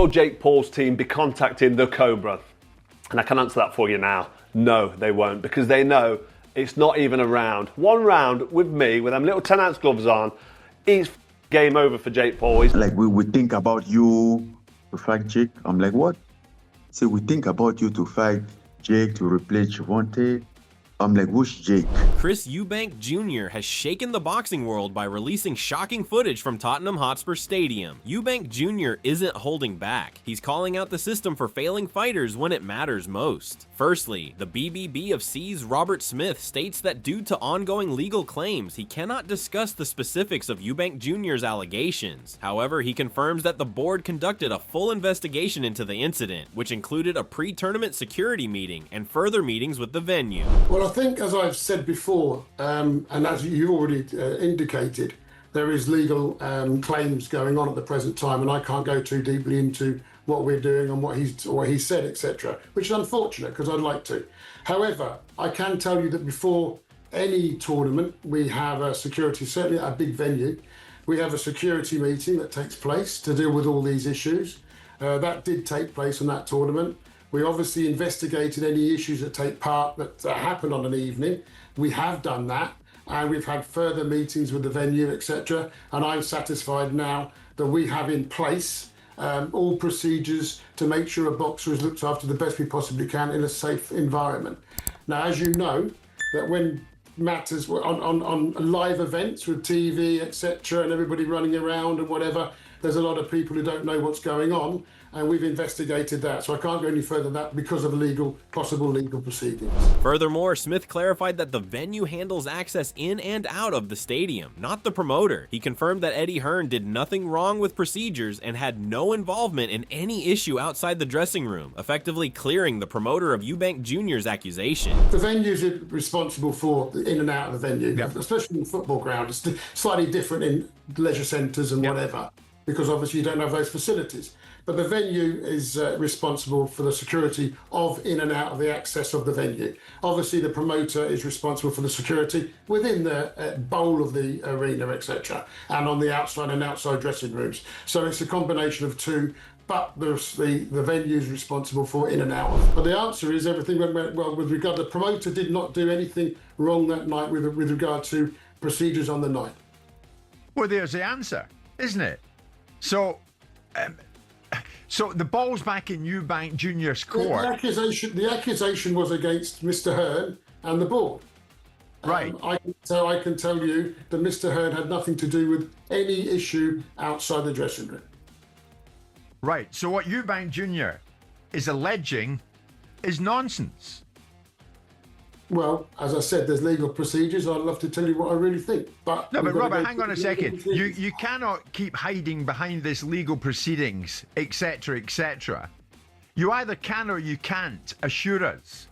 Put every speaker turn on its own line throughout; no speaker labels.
will Jake Paul's team be contacting the Cobra? And I can answer that for you now. No, they won't, because they know it's not even a round. One round with me, with them little 10-ounce gloves on, it's game over for Jake Paul.
Like, we think about you to fight Jake. I'm like, what? So we think about you to fight Jake to replace Javante. I'm like, who's Jake?
Chris Eubank Jr. has shaken the boxing world by releasing shocking footage from Tottenham Hotspur Stadium. Eubank Jr. isn't holding back. He's calling out the system for failing fighters when it matters most. Firstly, the BBB of C's Robert Smith states that due to ongoing legal claims, he cannot discuss the specifics of Eubank Jr.'s allegations. However, he confirms that the board conducted a full investigation into the incident, which included a pre-tournament security meeting and further meetings with the venue.
Well, I think, as I've said before, and as you already indicated, there is legal claims going on at the present time, and I can't go too deeply into what we're doing and what he said, etc., which is unfortunate because I'd like to. However, I can tell you that before any tournament, we have a security, certainly at a big venue, we have a security meeting that takes place to deal with all these issues. That did take place in that tournament. We obviously investigated any issues that happened on an evening. We have done that, and we've had further meetings with the venue, etc. And I'm satisfied now that we have in place all procedures to make sure a boxer is looked after the best we possibly can in a safe environment. Now, as you know, that when matters on live events with TV, etc., and everybody running around and whatever, there's a lot of people who don't know what's going on, and we've investigated that. So I can't go any further than that because of possible legal proceedings.
Furthermore, Smith clarified that the venue handles access in and out of the stadium, not the promoter. He confirmed that Eddie Hearn did nothing wrong with procedures and had no involvement in any issue outside the dressing room, effectively clearing the promoter of Eubank Jr.'s accusation.
The venues are responsible for the in and out of the venue, especially in the football ground. It's slightly different in leisure centres and whatever, because obviously you don't have those facilities. But the venue is responsible for the security of in and out of the access of the venue. Obviously, the promoter is responsible for the security within the bowl of the arena, etc., and on the outside and outside dressing rooms. So it's a combination of two, but the venue is responsible for in and out. But the answer is everything went well with regard. The promoter did not do anything wrong that night with regard to procedures on the night.
Well, there's the answer, isn't it? So the ball's back in Eubank Jr.'s court.
The accusation was against Mr. Hearn and the board.
Right.
I can tell you that Mr. Hearn had nothing to do with any issue outside the dressing room.
Right. So what Eubank Jr. is alleging is nonsense.
Well, as I said, there's legal procedures. I'd love to tell you what I really think. But
Robert, hang on a second. You cannot keep hiding behind this legal proceedings, etc., etc. You either can or you can't assure us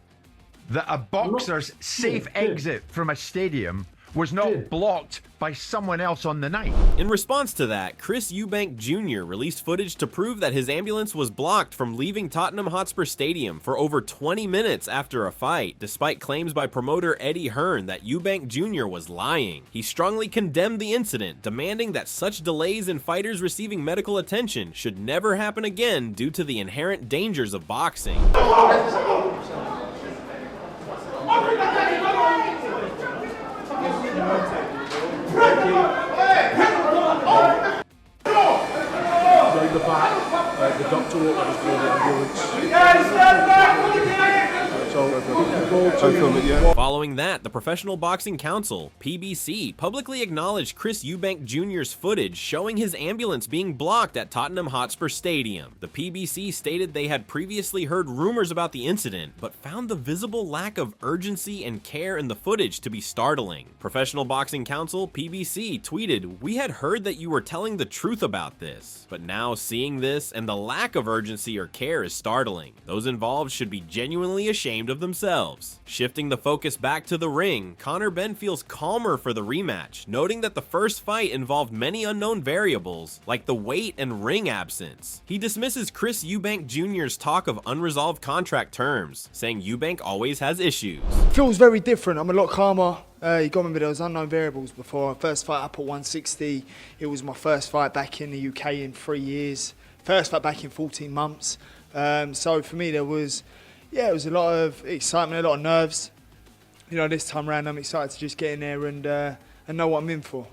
that a boxer's safe exit from a stadium was not blocked by someone else on the night.
In response to that, Chris Eubank Jr. released footage to prove that his ambulance was blocked from leaving Tottenham Hotspur Stadium for over 20 minutes after a fight, despite claims by promoter Eddie Hearn that Eubank Jr. was lying. He strongly condemned the incident, demanding that such delays in fighters receiving medical attention should never happen again due to the inherent dangers of boxing.
The back, the doctor walked out of the ambulance.
Following that, the Professional Boxing Council, PBC, publicly acknowledged Chris Eubank Jr.'s footage showing his ambulance being blocked at Tottenham Hotspur Stadium. The PBC stated they had previously heard rumors about the incident, but found the visible lack of urgency and care in the footage to be startling. Professional Boxing Council, PBC, tweeted, "We had heard that you were telling the truth about this, but now seeing this and the lack of urgency or care is startling. Those involved should be genuinely ashamed of themselves." Shifting the focus back to the ring, Conor Benn feels calmer for the rematch, noting that the first fight involved many unknown variables, like the weight and ring absence. He dismisses Chris Eubank Jr.'s talk of unresolved contract terms, saying Eubank always has issues.
Feels very different. I'm a lot calmer. You got to remember there was unknown variables before. First fight up at 160. It was my first fight back in the UK in 3 years. first fight back in 14 months. So for me, there was, it was a lot of excitement, a lot of nerves. You know, this time around, I'm excited to just get in there and know what I'm in for.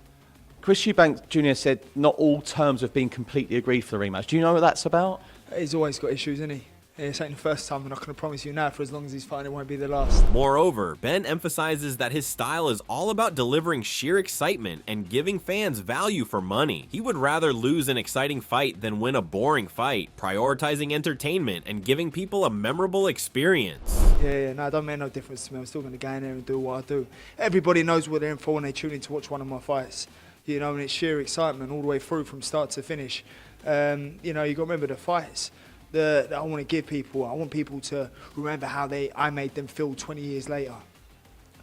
Chris Eubank Jr. said not all terms have been completely agreed for the rematch. Do you know what that's about?
He's always got issues, isn't he? This ain't the first time, and I can promise you now, for as long as he's fighting, it won't be the last.
Moreover, Ben emphasizes that his style is all about delivering sheer excitement and giving fans value for money. He would rather lose an exciting fight than win a boring fight, prioritizing entertainment and giving people a memorable experience.
Yeah, no, it don't make no difference to me. I'm still going to go in there and do what I do. Everybody knows what they're in for when they tune in to watch one of my fights. You know, and it's sheer excitement all the way through from start to finish. You know, you got to remember the fights that I want to give people. I want people to remember how I made them feel 20 years later.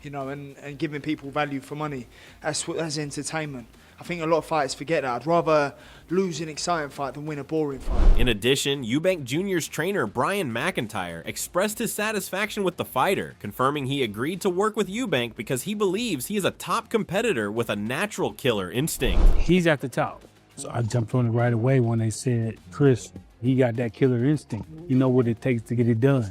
You know, and giving people value for money. That's entertainment. I think a lot of fighters forget that. I'd rather lose an exciting fight than win a boring fight.
In addition, Eubank Jr.'s trainer Brian McIntyre expressed his satisfaction with the fighter, confirming he agreed to work with Eubank because he believes he is a top competitor with a natural killer instinct.
He's at the top. So I jumped on it right away when they said, Chris, he got that killer instinct. You know what it takes to get it done.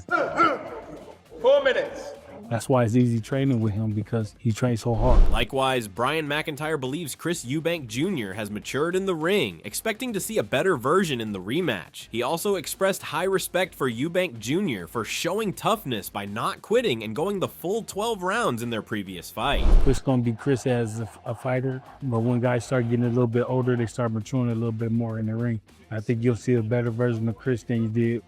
4 minutes.
That's why it's easy training with him, because he trains so hard.
Likewise, Brian McIntyre believes Chris Eubank Jr. has matured in the ring, expecting to see a better version in the rematch. He also expressed high respect for Eubank Jr. for showing toughness by not quitting and going the full 12 rounds in their previous fight.
Chris gonna be Chris as a fighter, but when guys start getting a little bit older, they start maturing a little bit more in the ring. I think you'll see a better version of Chris than you did.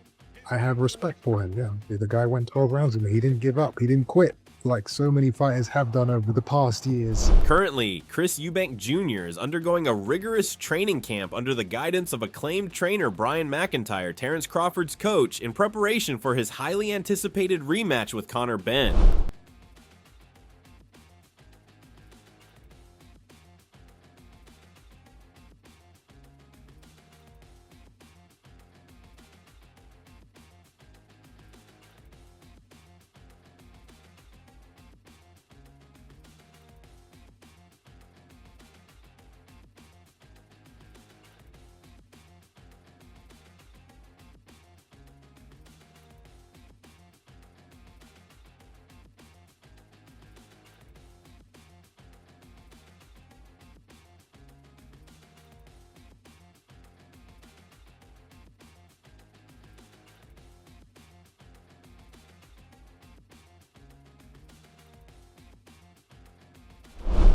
I have respect for him, yeah. The guy went 12 rounds with me. He didn't give up. He didn't quit, like so many fighters have done over the past years.
Currently, Chris Eubank Jr. is undergoing a rigorous training camp under the guidance of acclaimed trainer Brian McIntyre, Terrence Crawford's coach, in preparation for his highly anticipated rematch with Conor Benn.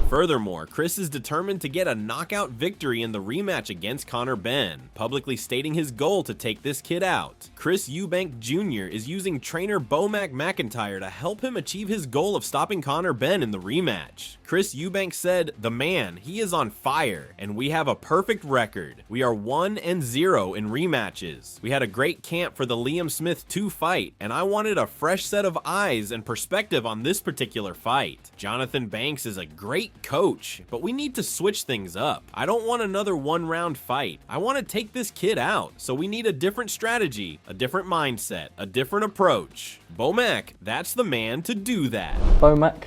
Furthermore, Chris is determined to get a knockout victory in the rematch against Conor Benn, publicly stating his goal to take this kid out. Chris Eubank Jr. is using trainer Eubank McIntyre to help him achieve his goal of stopping Conor Benn in the rematch. Chris Eubank said, "The man, he is on fire, and we have a perfect record. We are 1-0 in rematches. We had a great camp for the Liam Smith 2 fight, and I wanted a fresh set of eyes and perspective on this particular fight. Jonathan Banks is a great coach, but we need to switch things up. I don't want another one-round fight. I want to take this kid out, so we need a different strategy, a different mindset, a different approach. Eubank, that's the man to do that."
Eubank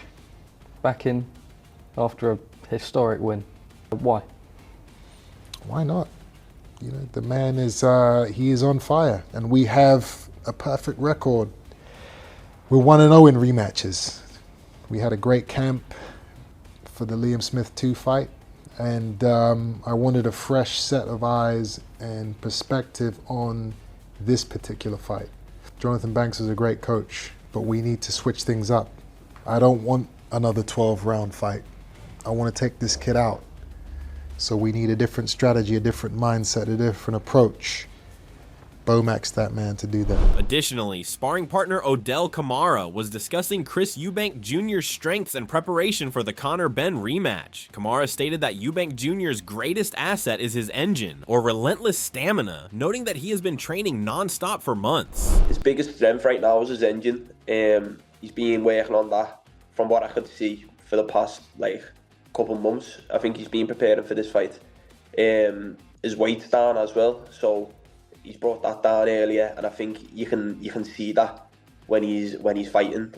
back in after a historic win. Why?
Why not? You know, the man is, he is on fire, and we have a perfect record. We're 1-0 in rematches. We had a great camp for the Liam Smith 2 fight, and I wanted a fresh set of eyes and perspective on this particular fight. Jonathan Banks is a great coach, but we need to switch things up. I don't want another 12-round fight. I want to take this kid out. So we need a different strategy, a different mindset, a different approach. Eubank's that man to do that.
Additionally, sparring partner Odell Kamara was discussing Chris Eubank Jr.'s strengths and preparation for the Conor Benn rematch. Kamara stated that Eubank Jr.'s greatest asset is his engine, or relentless stamina, noting that he has been training non-stop for months.
His biggest strength right now is his engine. He's been working on that from what I could see for the past couple months. I think he's been preparing for this fight. His weight's down as well, so he's brought that down earlier, and I think you can see that when he's fighting.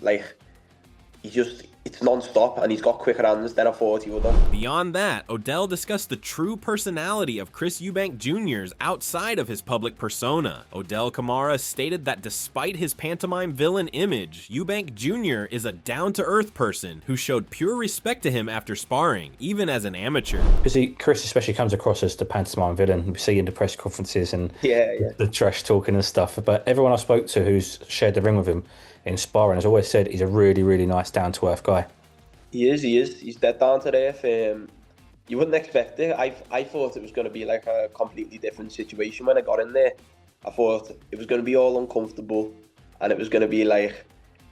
It's it's non-stop, and he's got quicker hands than I thought he would have.
Beyond that, Odell discussed the true personality of Chris Eubank Jr.'s outside of his public persona. Odell Kamara stated that despite his pantomime villain image, Eubank Jr. is a down-to-earth person who showed pure respect to him after sparring, even as an amateur.
Because Chris especially comes across as the pantomime villain we see in the press conferences and the trash talking and stuff. But everyone I spoke to who's shared the ring with him in sparring has always said he's a really, really nice, down-to-earth guy.
He is. He's dead down to earth. You wouldn't expect it. I thought it was going to be like a completely different situation when I got in there. I thought it was going to be all uncomfortable, and it was going to be like,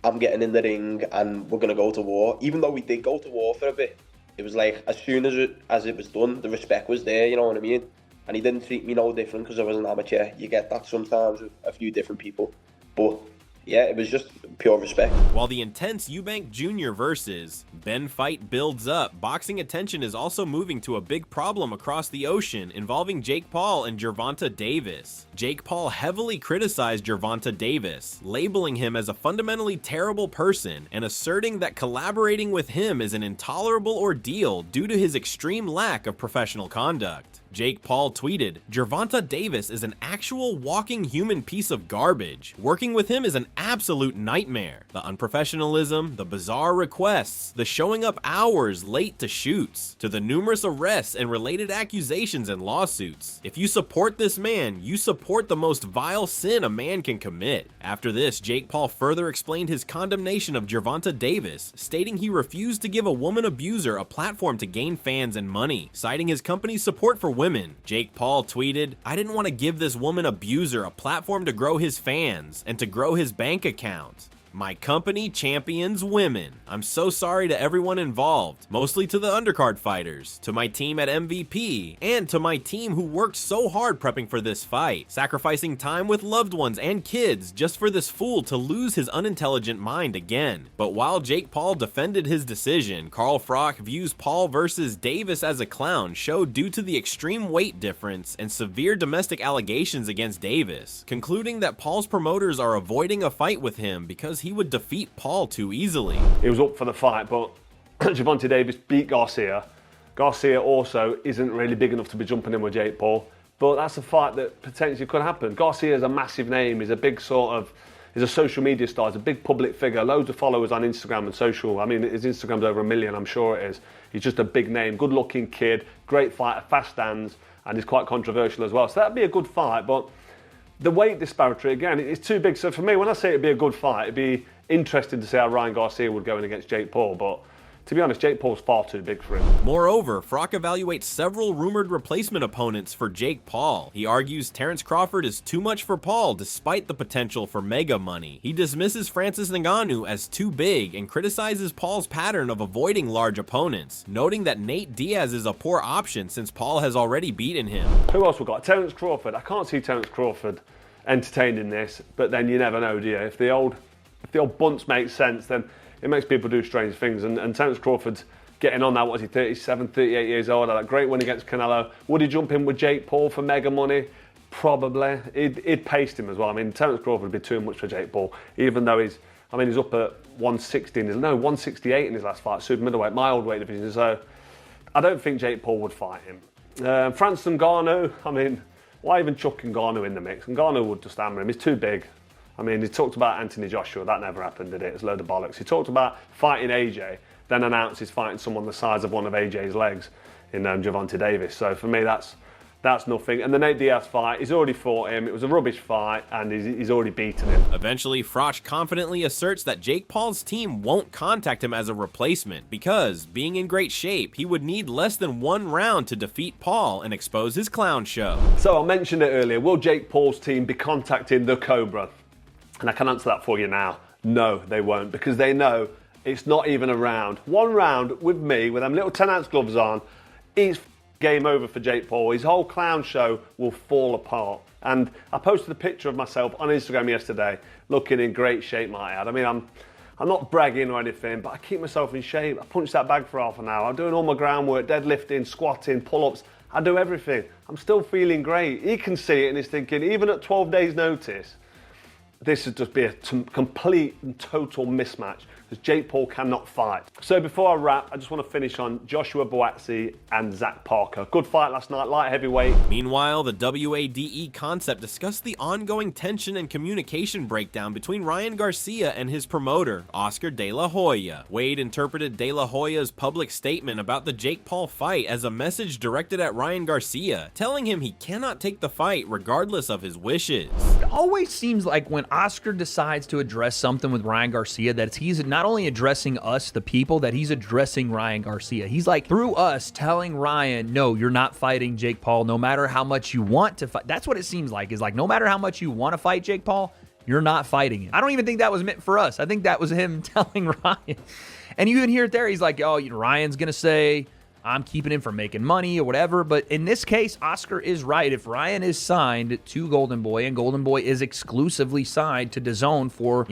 I'm getting in the ring and we're going to go to war. Even though we did go to war for a bit, it was like as soon as it was done, the respect was there, you know what I mean? And he didn't treat me no different because I was an amateur. You get that sometimes with a few different people. But yeah, it was just pure respect.
While the intense Eubank Jr. versus Ben fight builds up, boxing attention is also moving to a big problem across the ocean involving Jake Paul and Gervonta Davis. Jake Paul heavily criticized Gervonta Davis, labeling him as a fundamentally terrible person and asserting that collaborating with him is an intolerable ordeal due to his extreme lack of professional conduct. Jake Paul tweeted, "Gervonta Davis is an actual walking human piece of garbage. Working with him is an absolute nightmare. The unprofessionalism, the bizarre requests, the showing up hours late to shoots, to the numerous arrests and related accusations and lawsuits. If you support this man, you support the most vile sin a man can commit." After this, Jake Paul further explained his condemnation of Gervonta Davis, stating he refused to give a woman abuser a platform to gain fans and money, citing his company's support for women. Jake Paul tweeted, "I didn't want to give this woman abuser a platform to grow his fans and to grow his bank account. My company champions women. I'm so sorry to everyone involved, mostly to the undercard fighters, to my team at MVP, and to my team who worked so hard prepping for this fight, sacrificing time with loved ones and kids just for this fool to lose his unintelligent mind again." But while Jake Paul defended his decision, Carl Froch views Paul versus Davis as a clown show due to the extreme weight difference and severe domestic allegations against Davis, concluding that Paul's promoters are avoiding a fight with him because he would defeat Paul too easily.
He was up for the fight, but Gervonta Davis beat Garcia. Garcia also isn't really big enough to be jumping in with Jake Paul, but that's a fight that potentially could happen. Garcia is a massive name. He's a big he's a social media star. He's a big public figure. Loads of followers on Instagram and social. I mean, his Instagram's over 1 million, I'm sure it is. He's just a big name, good looking kid, great fighter, fast hands, and he's quite controversial as well. So that'd be a good fight, but the weight disparity, again, it's too big. So for me, when I say it'd be a good fight, it'd be interesting to see how Ryan Garcia would go in against Jake Paul. But to be honest, Jake Paul's far too big for him.
Moreover, Froch evaluates several rumored replacement opponents for Jake Paul. He argues Terrence Crawford is too much for Paul despite the potential for mega money. He dismisses Francis Ngannou as too big and criticizes Paul's pattern of avoiding large opponents, noting that Nate Diaz is a poor option since Paul has already beaten him.
Who else we got? Terrence Crawford. I can't see Terrence Crawford entertained in this, but then you never know, do you? If the old bunts make sense, then it makes people do strange things. And Terrence Crawford's getting on now. What is he, 37, 38 years old? Had a great win against Canelo. Would he jump in with Jake Paul for mega money? Probably. He'd paced him as well. I mean, Terrence Crawford would be too much for Jake Paul, even though he's up at 168 in his last fight, super middleweight, my old weight division. So I don't think Jake Paul would fight him. Francis Ngannou, I mean, why even chuck Ngannou in the mix? Ngannou would just hammer him. He's too big. I mean, he talked about Anthony Joshua. That never happened, did it? It's a load of bollocks. He talked about fighting AJ, then announced he's fighting someone the size of one of AJ's legs in Gervonta Davis. So for me, that's nothing. And the Nate Diaz fight, he's already fought him. It was a rubbish fight, and he's already beaten him.
Eventually, Froch confidently asserts that Jake Paul's team won't contact him as a replacement because, being in great shape, he would need less than 1 round to defeat Paul and expose his clown show.
So I mentioned it earlier. Will Jake Paul's team be contacting the Cobra? And I can answer that for you now. No, they won't, because they know it's not even a round. 1 round with me, with them little 10-ounce gloves on, it's game over for Jake Paul. His whole clown show will fall apart. And I posted a picture of myself on Instagram yesterday, looking in great shape, might I add. I mean, I'm not bragging or anything, but I keep myself in shape. I punch that bag for half an hour. I'm doing all my groundwork, deadlifting, squatting, pull-ups. I do everything. I'm still feeling great. He can see it and he's thinking, even at 12 days notice, this would just be a complete and total mismatch. because Jake Paul cannot fight. So before I wrap, I just want to finish on Joshua Buatsi and Zach Parker. Good fight last night, light heavyweight.
Meanwhile, the WADE Concept discussed the ongoing tension and communication breakdown between Ryan Garcia and his promoter, Oscar De La Hoya. Wade interpreted De La Hoya's public statement about the Jake Paul fight as a message directed at Ryan Garcia, telling him he cannot take the fight regardless of his wishes.
It always seems like when Oscar decides to address something with Ryan Garcia, that he's not only addressing us, the people, that he's addressing Ryan Garcia. He's like, through us, telling Ryan, no, you're not fighting Jake Paul, no matter how much you want to fight. That's what it seems like, is like, no matter how much you want to fight Jake Paul, you're not fighting him. I don't even think that was meant for us. I think that was him telling Ryan. And you even hear it there, he's like, oh, Ryan's going to say, I'm keeping him from making money or whatever. But in this case, Oscar is right. If Ryan is signed to Golden Boy and Golden Boy is exclusively signed to DAZN for,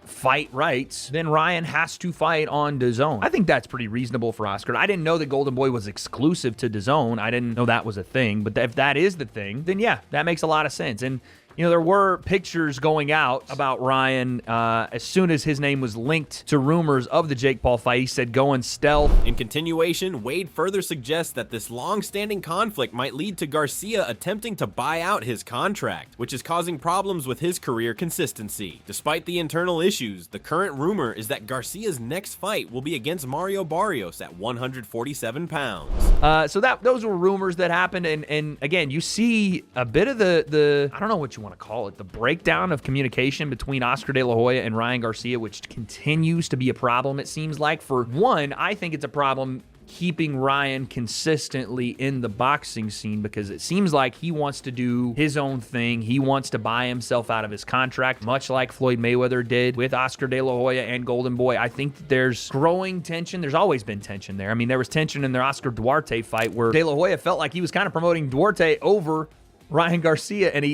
fight rights, then Ryan has to fight on DAZN. I think that's pretty reasonable for Oscar. I didn't know that Golden Boy was exclusive to DAZN. I didn't know that was a thing. But if that is the thing, then yeah, that makes a lot of sense. And there were pictures going out about Ryan as soon as his name was linked to rumors of the Jake Paul fight. He said, going stealth.
In continuation, Wade further suggests that this long-standing conflict might lead to Garcia attempting to buy out his contract, which is causing problems with his career consistency. Despite the internal issues, the current rumor is that Garcia's next fight will be against Mario Barrios at 147 pounds.
So those were rumors that happened, and again, you see a bit of the I don't know what you want to call it, the breakdown of communication between Oscar De La Hoya and Ryan Garcia, which continues to be a problem, it seems like. For one, I think it's a problem keeping Ryan consistently in the boxing scene, because it seems like he wants to do his own thing. He wants to buy himself out of his contract, much like Floyd Mayweather did with Oscar De La Hoya and Golden Boy. I think that there's growing tension. There's always been tension there. I mean, there was tension in their Oscar Duarte fight where De La Hoya felt like he was kind of promoting Duarte over Ryan Garcia, and he,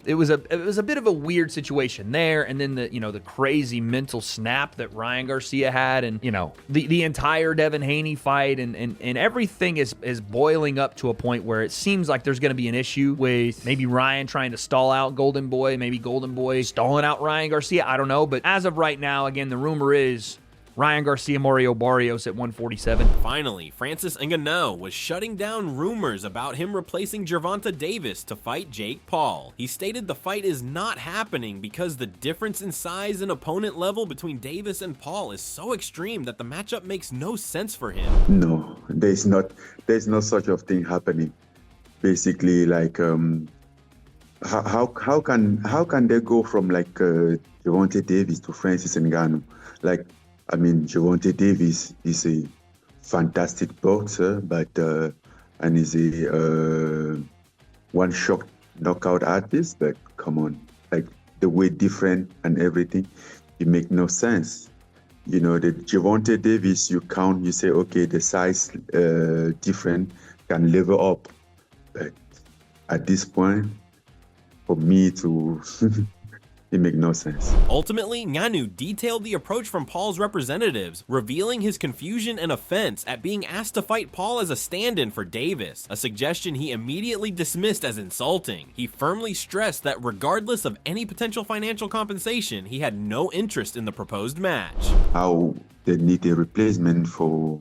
it was a bit of a weird situation there, and then the crazy mental snap that Ryan Garcia had, and the entire Devin Haney fight, and everything is boiling up to a point where it seems like there's going to be an issue with maybe Ryan trying to stall out Golden Boy, maybe Golden Boy stalling out Ryan Garcia. I don't know, but as of right now, again, the rumor is Ryan Garcia, Mario Barrios at 147.
Finally, Francis Ngannou was shutting down rumors about him replacing Gervonta Davis to fight Jake Paul. He stated the fight is not happening because the difference in size and opponent level between Davis and Paul is so extreme that the matchup makes no sense for him.
No, there's no such of thing happening. Basically, like how can they go from like Gervonta Davis to Francis Ngannou? Like, I mean, Gervonta Davis is a fantastic boxer, but and is a one-shot knockout artist. But come on, like the weight different and everything, it make no sense. The Gervonta Davis, you say, okay, the size different can level up, but at this point, for me to it makes no sense.
Ultimately, Ngannou detailed the approach from Paul's representatives, revealing his confusion and offense at being asked to fight Paul as a stand-in for Davis, a suggestion he immediately dismissed as insulting. He firmly stressed that regardless of any potential financial compensation, he had no interest in the proposed match.
How they need a replacement for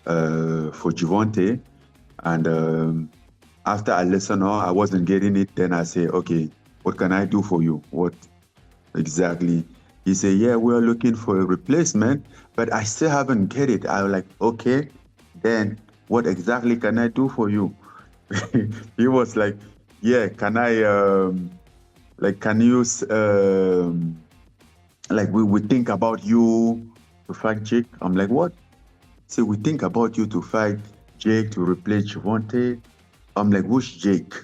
Gervonta, and after I listened, I wasn't getting it. Then I say, okay, what can I do for you? What exactly? He said, yeah, we're looking for a replacement, but I still haven't get it. I was like, okay, then what exactly can I do for you? He was like, yeah, can I, can you, we think about you to fight Jake? I'm like, what? Say, we think about you to fight Jake to replace Gervonta. I'm like, which Jake?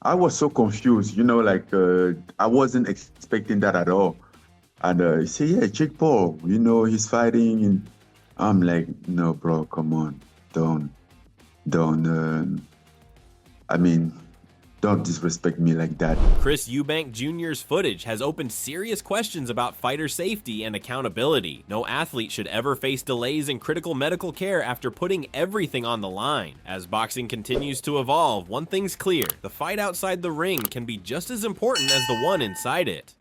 I was so confused, I wasn't expecting that at all. And he said, yeah, Jake Paul, he's fighting. And I'm like, no, bro, come on. Don't disrespect me like that.
Chris Eubank Jr.'s footage has opened serious questions about fighter safety and accountability. No athlete should ever face delays in critical medical care after putting everything on the line. As boxing continues to evolve, one thing's clear: the fight outside the ring can be just as important as the one inside it.